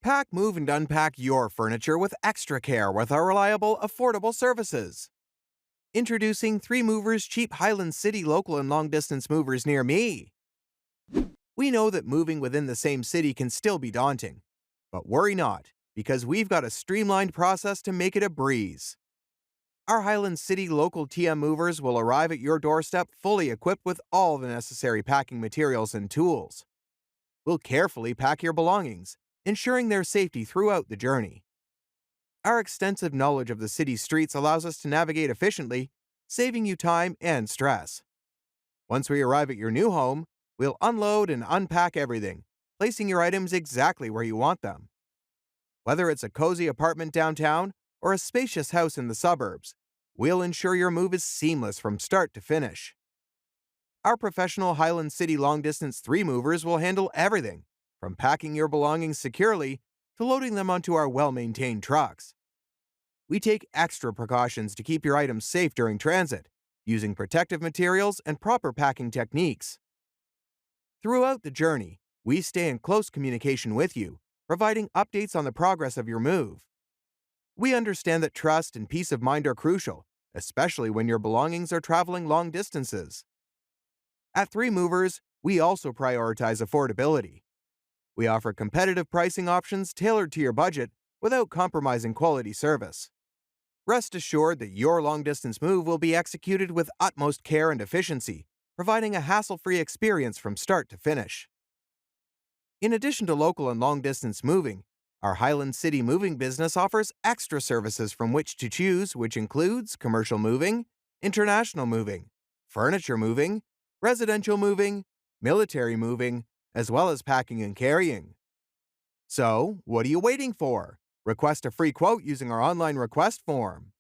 Pack, move, and unpack your furniture with extra care with our reliable, affordable services. Introducing 3 Movers Cheap Highland City local and long distance movers near me. We know that moving within the same city can still be daunting. But worry not, because we've got a streamlined process to make it a breeze. Our Highland City local TM movers will arrive at your doorstep fully equipped with all the necessary packing materials and tools. We'll carefully pack your belongings, ensuring their safety throughout the journey. Our extensive knowledge of the city's streets allows us to navigate efficiently, saving you time and stress. Once we arrive at your new home, we'll unload and unpack everything, placing your items exactly where you want them. Whether it's a cozy apartment downtown or a spacious house in the suburbs, we'll ensure your move is seamless from start to finish. Our professional Highland City long-distance 3 movers will handle everything, from packing your belongings securely to loading them onto our well-maintained trucks. We take extra precautions to keep your items safe during transit, using protective materials and proper packing techniques. Throughout the journey, we stay in close communication with you, providing updates on the progress of your move. We understand that trust and peace of mind are crucial, especially when your belongings are traveling long distances. At 3 Movers, we also prioritize affordability. We offer competitive pricing options tailored to your budget without compromising quality service. Rest assured that your long-distance move will be executed with utmost care and efficiency, providing a hassle-free experience from start to finish. In addition to local and long-distance moving, our Highland City moving business offers extra services from which to choose, which includes commercial moving, international moving, furniture moving, residential moving, military moving, as well as packing and carrying. So, what are you waiting for? Request a free quote using our online request form.